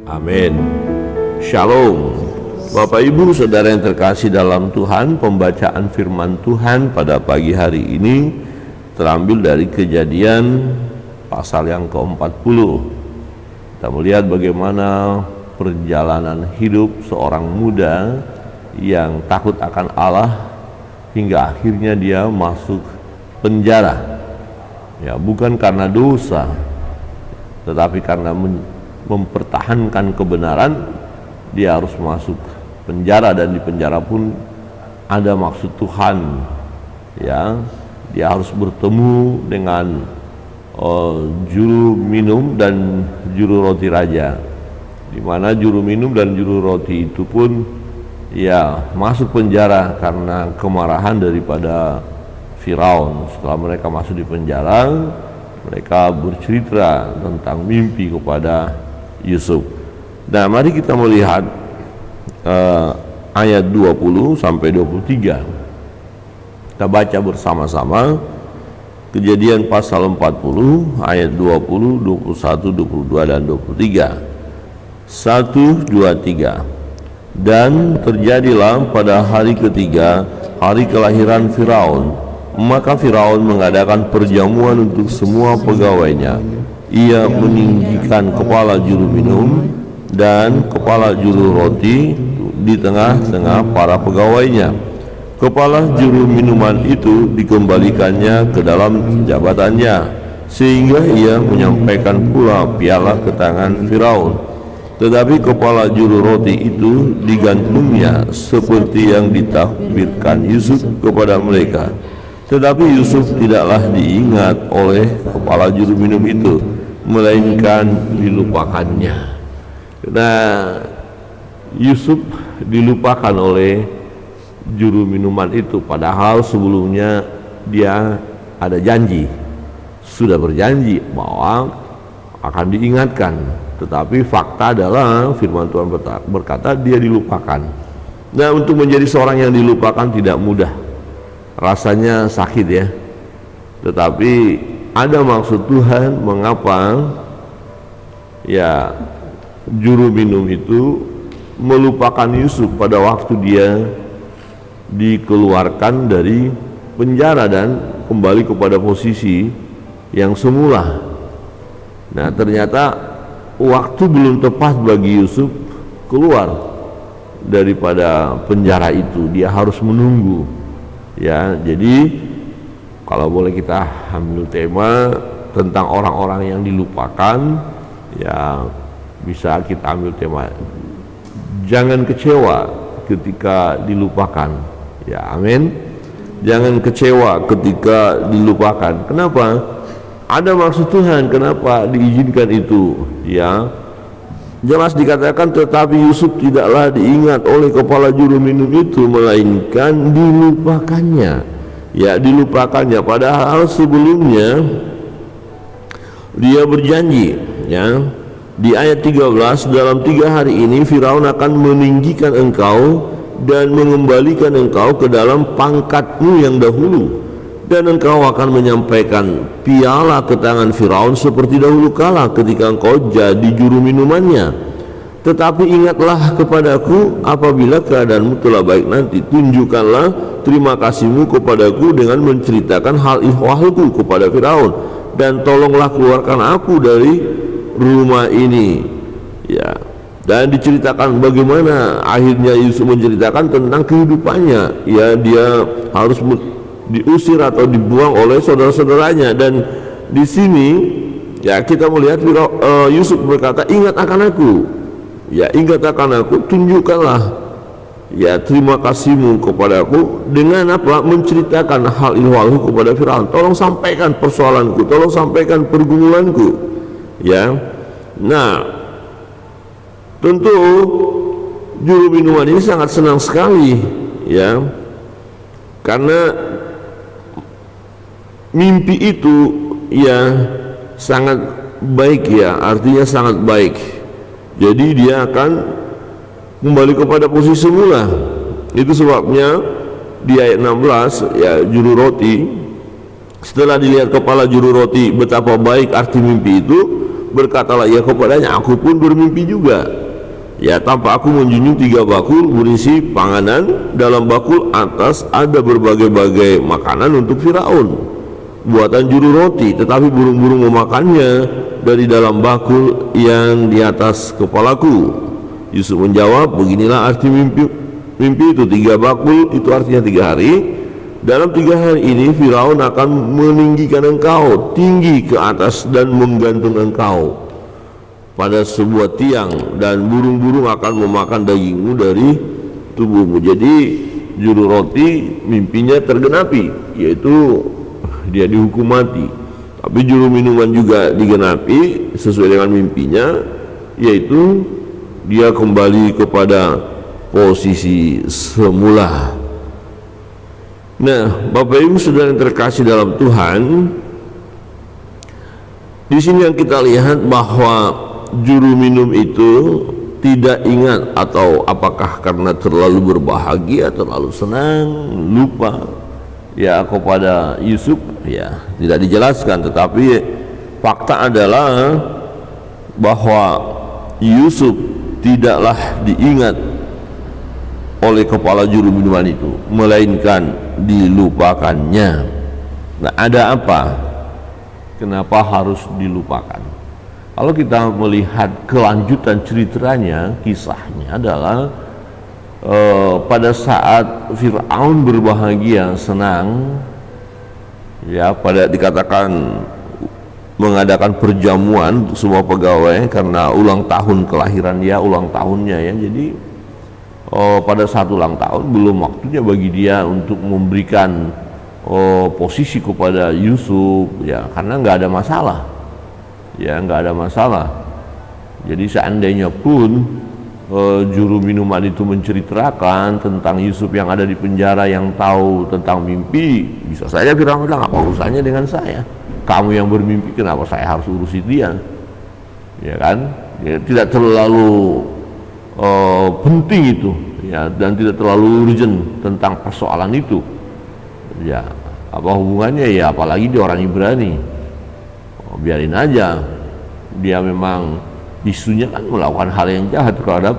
Amin. Shalom. Bapak Ibu Saudara yang terkasih dalam Tuhan, pembacaan firman Tuhan pada pagi hari ini terambil dari Kejadian pasal yang ke-40. Kita melihat bagaimana perjalanan hidup seorang muda yang takut akan Allah hingga akhirnya dia masuk penjara. Ya, bukan karena dosa, tetapi karena mempertahankan kebenaran, dia harus masuk penjara, dan di penjara pun ada maksud Tuhan. Ya, dia harus bertemu dengan juru minum dan juru roti raja, di mana juru minum dan juru roti itu pun ya masuk penjara karena kemarahan daripada Firaun. Setelah mereka masuk di penjara, mereka bercerita tentang mimpi kepada Yusuf. Nah, mari kita melihat ayat 20 sampai 23. Kita baca bersama-sama Kejadian pasal 40 ayat 20, 21, 22 dan 23. 1, 2, 3. Dan terjadilah pada hari ketiga, hari kelahiran Firaun, maka Firaun mengadakan perjamuan untuk semua pegawainya. Ia meninggikan kepala juru minum dan kepala juru roti di tengah-tengah para pegawainya. Kepala juru minuman itu dikembalikannya ke dalam jabatannya, sehingga ia menyampaikan pula piala ke tangan Firaun. Tetapi kepala juru roti itu digantungnya seperti yang ditakbirkan Yusuf kepada mereka. Tetapi Yusuf tidaklah diingat oleh kepala juru minum itu, melainkan dilupakannya. Nah, Yusuf dilupakan oleh juru minuman itu, padahal sebelumnya dia ada janji, sudah berjanji bahwa akan diingatkan. Tetapi fakta adalah firman Tuhan berkata dia dilupakan. Nah, untuk menjadi seorang yang dilupakan tidak mudah, rasanya sakit ya. Tetapi ada maksud Tuhan mengapa ya juru minum itu melupakan Yusuf pada waktu dia dikeluarkan dari penjara dan kembali kepada posisi yang semula. Nah, ternyata waktu belum tepat bagi Yusuf keluar daripada penjara itu. Dia harus menunggu. Ya, jadi kalau boleh kita ambil tema tentang orang-orang yang dilupakan, ya bisa kita ambil tema jangan kecewa ketika dilupakan. Ya, amin. Jangan kecewa ketika dilupakan. Kenapa? Ada maksud Tuhan kenapa diizinkan itu. Ya, jelas dikatakan tetapi Yusuf tidaklah diingat oleh kepala juru minum itu, melainkan dilupakannya. Ya, dilupakannya, padahal sebelumnya dia berjanji. Ya, di ayat 13, dalam 3 hari ini Firaun akan meninggikan engkau dan mengembalikan engkau ke dalam pangkatmu yang dahulu, dan engkau akan menyampaikan piala ke tangan Firaun seperti dahulu kala ketika engkau jadi juru minumannya. Tetapi ingatlah kepadaku apabila keadaanmu telah baik nanti, tunjukkanlah terima kasihmu kepadaku dengan menceritakan hal ihwalku kepada Firaun, dan tolonglah keluarkan aku dari rumah ini. Ya, dan diceritakan bagaimana akhirnya Yusuf menceritakan tentang kehidupannya. Ya, dia harus diusir atau dibuang oleh saudara-saudaranya, dan di sini ya kita melihat Yusuf berkata, ingat akan aku. Ya, ingat akan aku, tunjukkanlah ya terima kasihmu kepadaku dengan apa? Menceritakan hal ihwalku kepada Firaun. Tolong sampaikan persoalanku, tolong sampaikan pergumulanku. Ya, nah tentu juru minuman ini sangat senang sekali, ya, karena mimpi itu ya sangat baik, ya, artinya sangat baik. Jadi dia akan kembali kepada posisi semula. Itu sebabnya di ayat 16 ya juru roti, setelah dilihat kepala juru roti betapa baik arti mimpi itu, berkatalah ia kepadanya, aku pun bermimpi juga. Ya, tanpa aku menjunjung 3 bakul berisi panganan, dalam bakul atas ada berbagai-bagai makanan untuk Firaun, buatan juru roti, tetapi burung-burung memakannya dari dalam bakul yang di atas kepalaku. Yusuf menjawab, beginilah arti mimpi itu, 3 bakul itu artinya 3 hari. Dalam 3 hari ini Firaun akan meninggikan engkau tinggi ke atas dan menggantung engkau pada sebuah tiang, dan burung-burung akan memakan dagingmu dari tubuhmu. Jadi juru roti mimpinya tergenapi, yaitu dia dihukum mati. Tapi juru minuman juga digenapi sesuai dengan mimpinya, yaitu dia kembali kepada posisi semula. Nah, Bapak Ibu Saudara yang terkasih dalam Tuhan, di sini yang kita lihat bahwa juru minum itu tidak ingat, atau apakah karena terlalu berbahagia, terlalu senang, lupa ya kepada Yusuf, ya tidak dijelaskan. Tetapi fakta adalah bahwa Yusuf tidaklah diingat oleh kepala juru minuman itu, melainkan dilupakannya. Nah, ada apa? Kenapa harus dilupakan? Kalau kita melihat kelanjutan ceritanya, kisahnya adalah pada saat Fir'aun berbahagia, senang, ya, pada dikatakan mengadakan perjamuan untuk semua pegawai karena ulang tahun kelahiran dia, ulang tahunnya ya. Jadi pada saat ulang tahun belum waktunya bagi dia untuk memberikan posisi kepada Yusuf, ya, karena nggak ada masalah. Ya, nggak ada masalah. Jadi seandainya pun juru minuman itu menceritakan tentang Yusuf yang ada di penjara, yang tahu tentang mimpi, bisa saja Firaun bilang, apa urusannya dengan saya? Kamu yang bermimpi, kenapa saya harus urusi dia? Ya kan? Ya, tidak terlalu penting itu, ya, dan tidak terlalu urgent tentang persoalan itu. Ya, apa hubungannya? Ya, apalagi dia orang Ibrani. Biarin aja, dia memang isunya kan melakukan hal yang jahat terhadap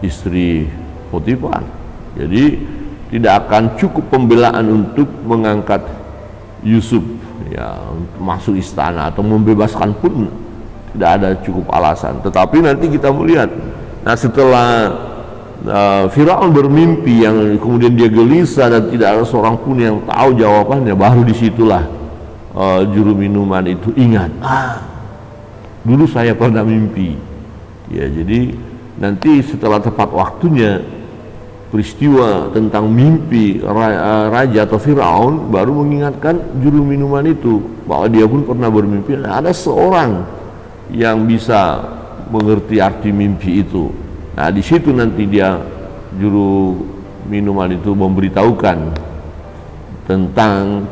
istri Potifar. Jadi tidak akan cukup pembelaan untuk mengangkat Yusuf, ya, untuk masuk istana atau membebaskan pun tidak ada cukup alasan. Tetapi nanti kita melihat, nah setelah Firaun bermimpi yang kemudian dia gelisah dan tidak ada seorang pun yang tahu jawabannya, baru disitulah juru minuman itu ingat, dulu saya pernah mimpi. Ya, jadi nanti setelah tepat waktunya peristiwa tentang mimpi raja atau Firaun baru mengingatkan juru minuman itu bahwa dia pun pernah bermimpi. Ada seorang yang bisa mengerti arti mimpi itu. Nah, di situ nanti dia, juru minuman itu, memberitahukan tentang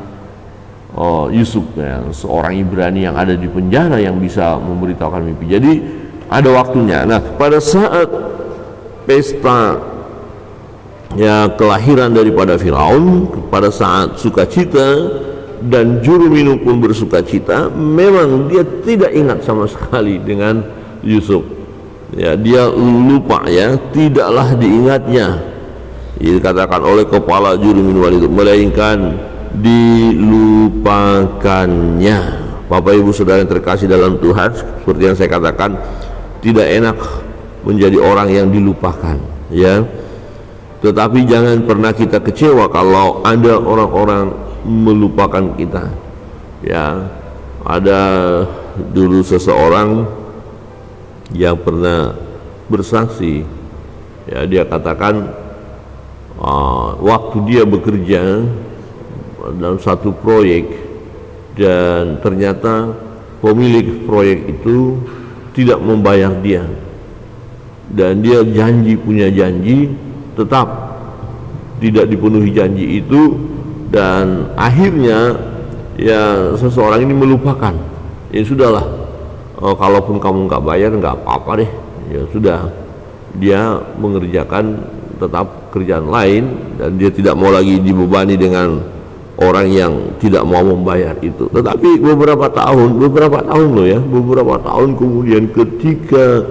Yusuf, ya, seorang Ibrani yang ada di penjara yang bisa memberitahukan mimpi. Jadi ada waktunya. Nah, pada saat pesta, ya, kelahiran daripada Firaun, pada saat sukacita dan juru minum pun bersukacita, memang dia tidak ingat sama sekali dengan Yusuf. Ya, dia lupa, ya, tidaklah diingatnya. Dikatakan oleh kepala juru minuman itu, melainkan dilupakannya. Bapak Ibu Saudara yang terkasih dalam Tuhan, seperti yang saya katakan, tidak enak menjadi orang yang dilupakan, ya. Tetapi jangan pernah kita kecewa kalau ada orang-orang melupakan kita. Ya, ada dulu seseorang yang pernah bersaksi, ya, dia katakan waktu dia bekerja dalam satu proyek dan ternyata pemilik proyek itu tidak membayar dia, dan dia punya janji, tetap tidak dipenuhi janji itu, dan akhirnya ya seseorang ini melupakan. Ya sudahlah, kalaupun kamu nggak bayar nggak apa-apa deh, ya sudah, dia mengerjakan tetap kerjaan lain dan dia tidak mau lagi dibebani dengan orang yang tidak mau membayar itu. Tetapi beberapa tahun loh ya, beberapa tahun kemudian ketika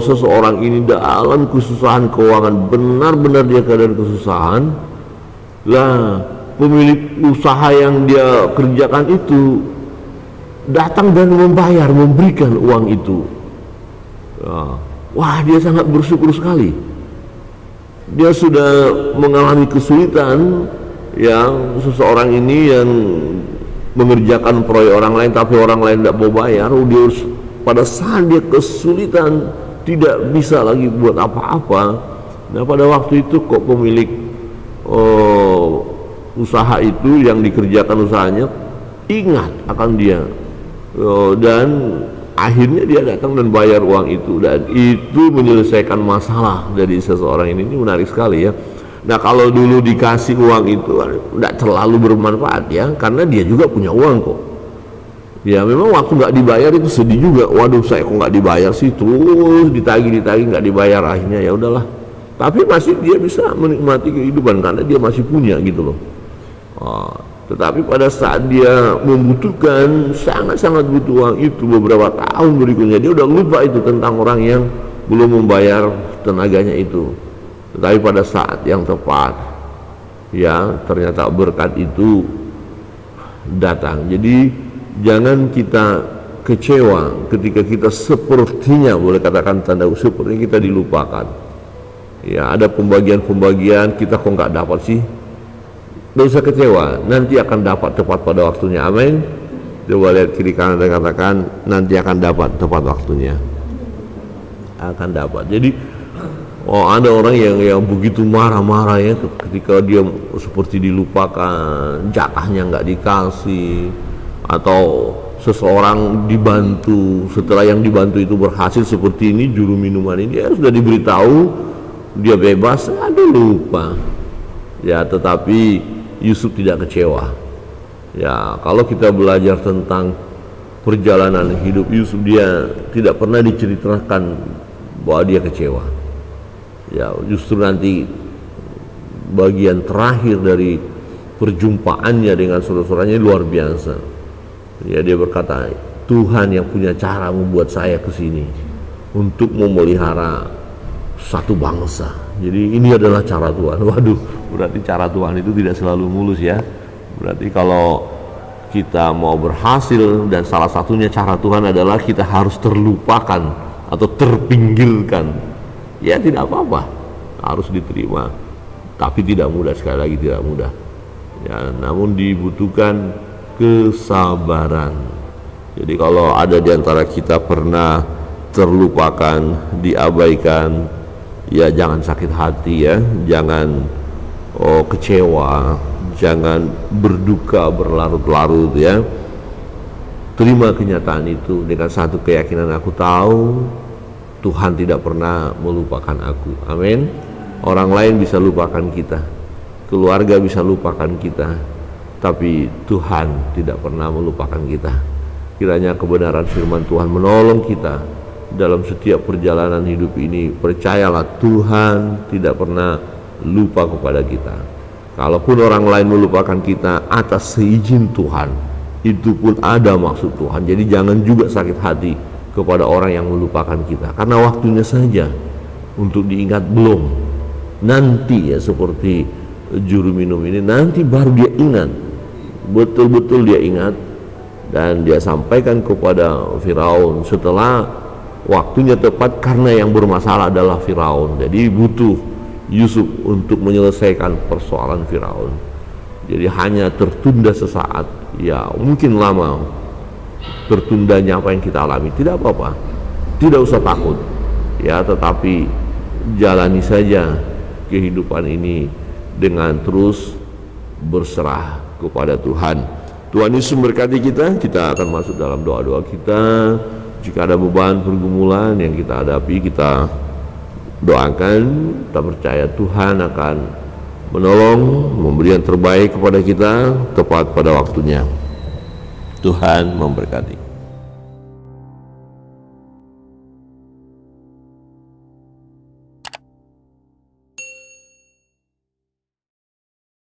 seseorang ini dalam kesusahan keuangan, benar-benar dia keadaan kesusahan, lah pemilik usaha yang dia kerjakan itu datang dan memberikan uang itu. Wah, dia sangat bersyukur sekali. Dia sudah mengalami kesulitan, yang seseorang ini yang mengerjakan proyek orang lain tapi orang lain tidak mau bayar. Dia pada saat dia kesulitan, tidak bisa lagi buat apa-apa. Nah, pada waktu itu kok pemilik usaha itu yang dikerjakan usahanya ingat akan dia, dan akhirnya dia datang dan bayar uang itu, dan itu menyelesaikan masalah dari seseorang ini. Ini menarik sekali ya. Nah, kalau dulu dikasih uang itu tidak terlalu bermanfaat ya, karena dia juga punya uang kok. Ya memang waktu nggak dibayar itu sedih juga. Waduh, saya kok nggak dibayar sih, terus ditagih nggak dibayar, akhirnya ya udahlah. Tapi masih dia bisa menikmati kehidupan karena dia masih punya gitu loh. Tetapi pada saat dia membutuhkan, sangat-sangat butuh uang itu beberapa tahun berikutnya, dia udah lupa itu tentang orang yang belum membayar tenaganya itu. Tetapi pada saat yang tepat, ya ternyata berkat itu datang. Jadi jangan kita kecewa ketika kita sepertinya, boleh katakan tanda sepertinya kita dilupakan. Ya, ada pembagian kita kok nggak dapat sih. Tidak usah kecewa, nanti akan dapat tepat pada waktunya. Amin. Coba lihat kiri kanan dan katakan, nanti akan dapat tepat waktunya. Akan dapat. Jadi ada orang yang begitu marah-marah ya ketika dia seperti dilupakan, jatahnya nggak dikasih, atau seseorang dibantu, setelah yang dibantu itu berhasil seperti ini, juru minuman ini ya sudah diberitahu dia bebas, ada lupa ya. Tetapi Yusuf tidak kecewa ya. Kalau kita belajar tentang perjalanan hidup Yusuf, dia tidak pernah diceritakan bahwa dia kecewa ya. Justru nanti bagian terakhir dari perjumpaannya dengan saudara-saudaranya luar biasa ya. Dia berkata, Tuhan yang punya cara membuat saya ke sini untuk memelihara satu bangsa. Jadi ini adalah cara Tuhan. Waduh, berarti cara Tuhan itu tidak selalu mulus ya. Berarti kalau kita mau berhasil, dan salah satunya cara Tuhan adalah kita harus terlupakan atau terpinggirkan, ya tidak apa-apa, harus diterima. Tapi tidak mudah, sekali lagi tidak mudah ya. Namun dibutuhkan kesabaran. Jadi kalau ada di antara kita pernah terlupakan, diabaikan, ya jangan sakit hati ya, jangan kecewa, jangan berduka berlarut-larut ya. Terima kenyataan itu dengan satu keyakinan, aku tahu Tuhan tidak pernah melupakan aku. Amin. Orang lain bisa lupakan kita, keluarga bisa lupakan kita, tapi Tuhan tidak pernah melupakan kita. Kiranya kebenaran firman Tuhan menolong kita dalam setiap perjalanan hidup ini. Percayalah, Tuhan tidak pernah lupa kepada kita. Kalaupun orang lain melupakan kita atas seizin Tuhan, itu pun ada maksud Tuhan. Jadi jangan juga sakit hati kepada orang yang melupakan kita, karena waktunya saja untuk diingat belum. Nanti ya, seperti juru minum ini, nanti baru dia ingat, betul-betul dia ingat, dan dia sampaikan kepada Firaun setelah waktunya tepat, karena yang bermasalah adalah Firaun. Jadi butuh Yusuf untuk menyelesaikan persoalan Firaun. Jadi hanya tertunda sesaat, ya mungkin lama tertundanya apa yang kita alami, tidak apa-apa, tidak usah takut ya. Tetapi jalani saja kehidupan ini dengan terus berserah kepada Tuhan. Tuhan Yesus memberkati kita. Kita akan masuk dalam doa-doa kita. Jika ada beban pergumulan yang kita hadapi, kita doakan, kita percaya Tuhan akan menolong, memberi yang terbaik kepada kita tepat pada waktunya. Tuhan memberkati.